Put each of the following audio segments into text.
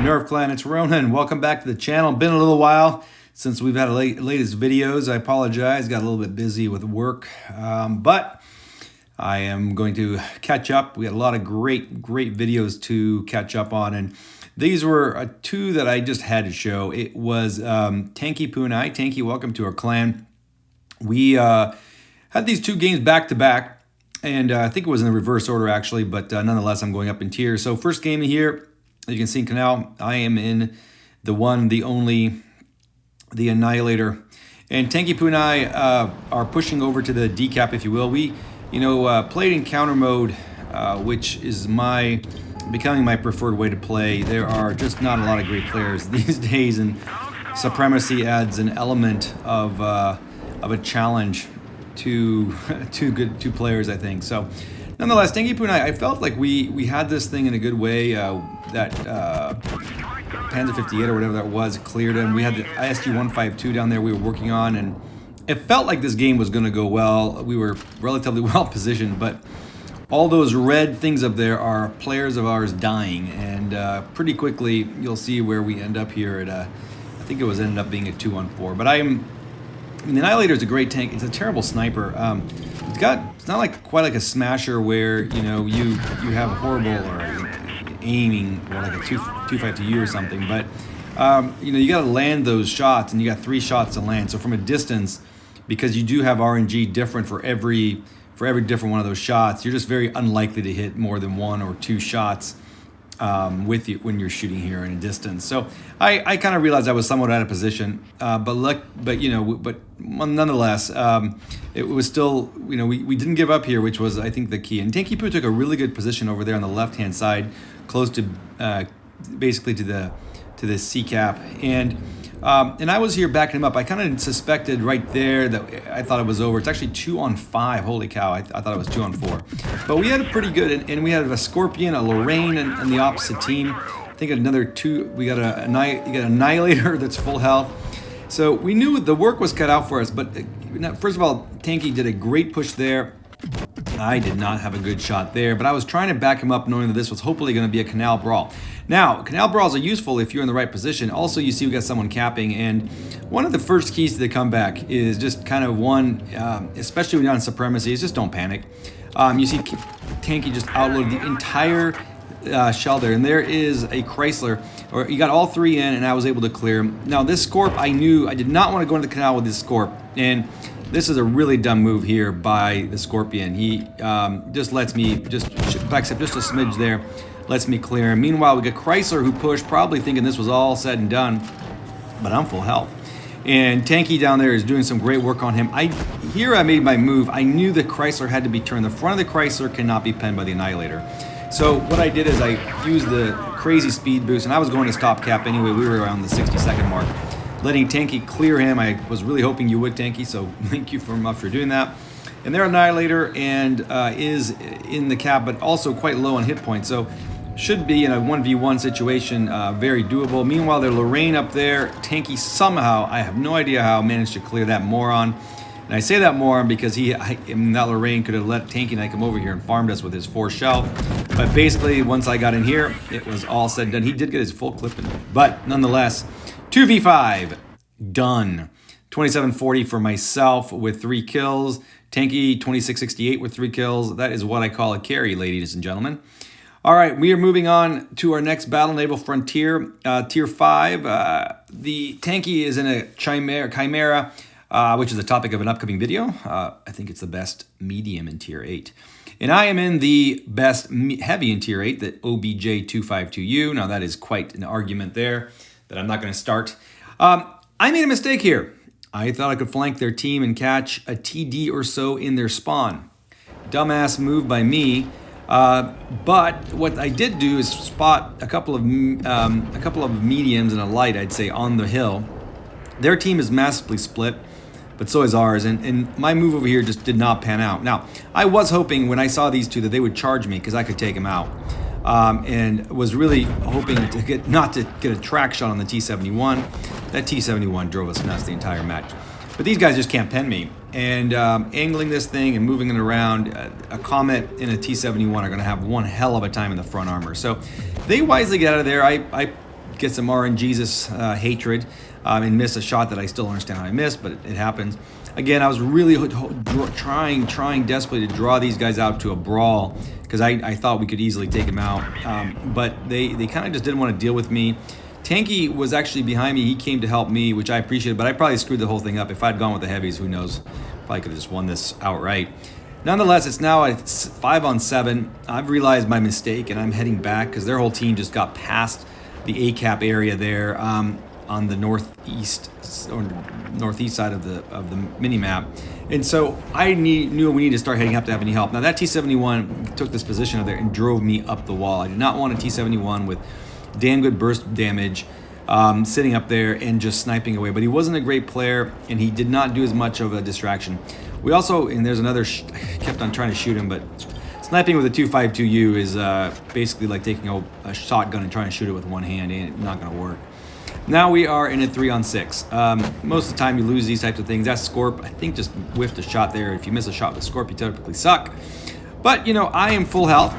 Nerf Clan, it's Ronan. Welcome back to the channel. Been a little while since we've had latest videos. I apologize, got a little bit busy with work, but I am going to catch up. We had a lot of great videos to catch up on, and these were two that I just had to show. It was Tankiepooh and I. Tanky, welcome to our clan. We had these two games back to back, and I think it was in the reverse order actually, but nonetheless, I'm going up in tiers. So first game here, as you can see in Canal, I am in the one, the only, the Annihilator. And Tankiepooh and I are pushing over to the decap, if you will. We, played in counter mode, which is becoming my preferred way to play. There are just not a lot of great players these days, and Supremacy adds an element of a challenge to two players, I think. So nonetheless, Tankiepooh and I felt like we had this thing in a good way. That Panzer 58 or whatever that was cleared him. We had the ISG 152 down there we were working on, and it felt like this game was going to go well. We were relatively well positioned, but all those red things up there are players of ours dying, and pretty quickly you'll see where we end up here at I think it ended up being a 2-on-4. But the Annihilator is a great tank. It's a terrible sniper. It's not quite like a smasher where you have horrible or aiming or like a 252 or something, but you got to land those shots, and you got 3 shots to land. So from a distance, because you do have RNG different for every different one of those shots, you're just very unlikely to hit more than 1 or 2 shots with you when you're shooting here in a distance. So I kind of realized I was somewhat out of position, but nonetheless, it was still, we didn't give up here, which was, I think, the key. And Tankiepooh took a really good position over there on the left hand side, close to basically to the C cap, and I was here backing him up. I kind of suspected right there that I thought it was over. It's actually 2-on-5. Holy cow! I thought it was 2-on-4. But we had a pretty good, and we had a Scorpion, a Lorraine, and the opposite team. I think another 2. We got an Annihilator that's full health. So we knew the work was cut out for us. But first of all, Tanky did a great push there. I did not have a good shot there, but I was trying to back him up knowing that this was hopefully going to be a Canal Brawl. Now, Canal Brawls are useful if you're in the right position. Also, you see we got someone capping, and one of the first keys to the comeback is just kind of especially when you're on Supremacy, is just don't panic. You see Tanky just outloaded the entire shell there, and there is a Chrysler, or you got all 3 in, and I was able to clear him. Now, this Scorp, I knew I did not want to go into the Canal with this Scorp, and this is a really dumb move here by the Scorpion. He just lets me backs up just a smidge there, lets me clear him. Meanwhile, we get Chrysler, who pushed, probably thinking this was all said and done, but I'm full health. And Tanky down there is doing some great work on him. I made my move. I knew that Chrysler had to be turned. The front of the Chrysler cannot be penned by the Annihilator. So what I did is I used the crazy speed boost, and I was going to stop cap anyway. We were around the 60-second mark, letting Tanky clear him. I was really hoping you would, Tanky, so thank you very much for doing that. And their Annihilator is in the cap, but also quite low on hit points, so should be in a 1v1 situation, very doable. Meanwhile, their Lorraine up there, Tanky somehow, I have no idea how, managed to clear that moron. And I say that moron because that Lorraine could have let Tanky and I come over here and farmed us with his 4 shell. But basically, once I got in here, it was all said and done. He did get his full clip in, but nonetheless, 2v5, done. 2740 for myself with 3 kills. Tanky 2668 with 3 kills. That is what I call a carry, ladies and gentlemen. All right, we are moving on to our next battle, Naval Frontier, Tier 5. The Tanky is in a Chimera, which is the topic of an upcoming video. I think it's the best medium in Tier 8. And I am in the best heavy in Tier 8, the OBJ252U. Now, that is quite an argument there that I'm not going to start. I made a mistake here. I thought I could flank their team and catch a TD or so in their spawn. Dumbass move by me. But what I did do is spot a couple of mediums and a light, I'd say, on the hill. Their team is massively split, but so is ours, and my move over here just did not pan out. Now, I was hoping when I saw these two that they would charge me because I could take them out, and was really hoping to not to get a track shot on the T-71. That T-71 drove us nuts the entire match. But these guys just can't pen me. And angling this thing and moving it around, a Comet and a T-71 are going to have one hell of a time in the front armor. So they wisely get out of there. I get some RNGesus hatred and miss a shot that I still understand how I missed, but it happens. Again, I was really trying desperately to draw these guys out to a brawl because I thought we could easily take them out, but they kind of just didn't want to deal with me. Tanky was actually behind me. He came to help me, which I appreciated, but I probably screwed the whole thing up. If I'd gone with the heavies, who knows? Probably could have just won this outright. Nonetheless, it's now at 5-on-7. I've realized my mistake, and I'm heading back because their whole team just got past the A-cap area there on the northeast side of the mini map, and so I knew we needed to start heading up to have any help. Now that T-71 took this position up there and drove me up the wall. I did not want a T-71 with damn good burst damage sitting up there and just sniping away, but he wasn't a great player and he did not do as much of a distraction. We also, and there's another, kept on trying to shoot him, but sniping with a 2.52U is basically like taking a shotgun and trying to shoot it with one hand, and it's not going to work. Now we are in a 3-on-6. Most of the time you lose these types of things. That Scorp, I think, just whiffed a shot there. If you miss a shot with Scorp, you typically suck. But, you know, I am full health,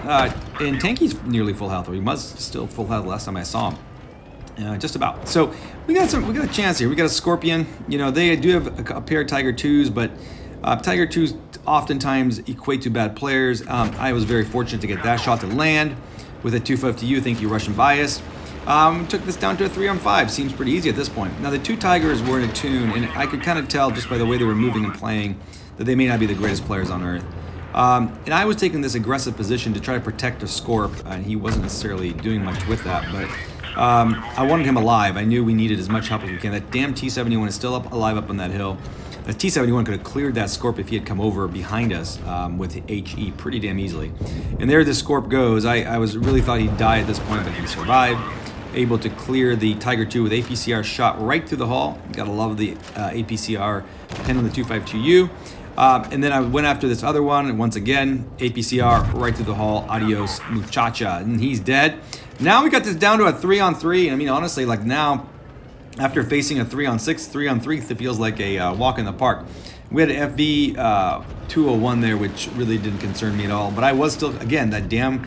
and Tanky's nearly full health, or he was still full health last time I saw him. Just about. So we got a chance here. We got a Scorpion. You know, they do have a pair of Tiger 2s, but Tiger 2s oftentimes equate to bad players. I was very fortunate to get that shot to land with a 250U. Thank you, Russian Bias. Took this down to a 3-on-5. Seems pretty easy at this point. Now the two Tigers were in a tune, and I could kind of tell just by the way they were moving and playing that they may not be the greatest players on earth. And I was taking this aggressive position to try to protect a Scorp, and he wasn't necessarily doing much with that, but I wanted him alive. I knew we needed as much help as we can. That damn T-71 is still alive up on that hill. The T-71 could have cleared that Scorp if he had come over behind us with HE pretty damn easily. And there this Scorp goes. I was really thought he'd die at this point, but he survived. Able to clear the Tiger 2 with APCR shot right through the hull. Gotta love the APCR pen on the 252U. And then I went after this other one, and once again, APCR right through the hull. Adios, muchacha. And he's dead. Now we got this down to a 3-on-3. I mean, honestly, like now, after facing a 3-on-6, 3-on-3, it feels like a walk in the park. We had an FV 201 there, which really didn't concern me at all. But I was still, again, that damn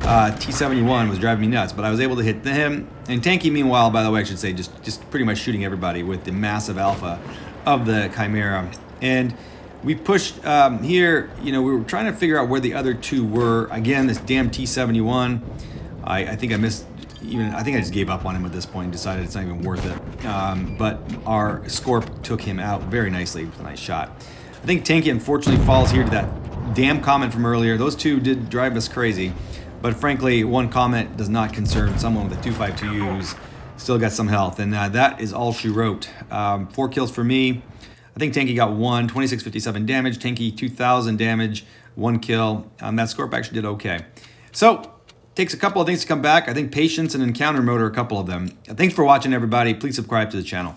T-71 was driving me nuts, but I was able to hit him. And Tanky, meanwhile, by the way, I should say, just pretty much shooting everybody with the massive alpha of the Chimera. And we pushed here, you know, we were trying to figure out where the other two were. Again, this damn T-71, I think I missed, I think I just gave up on him at this point and decided it's not even worth it. But our Scorp took him out very nicely with a nice shot. I think Tanky unfortunately falls here to that damn comment from earlier. Those two did drive us crazy. But frankly, one comment does not concern someone with a 252 who's still got some health. And that is all she wrote. 4 kills for me. I think Tanky got 1, 2657 damage. Tanky 2000 damage, 1 kill. That Scorp actually did okay. So, takes a couple of things to come back. I think patience and encounter mode are a couple of them. Thanks for watching, everybody. Please subscribe to the channel.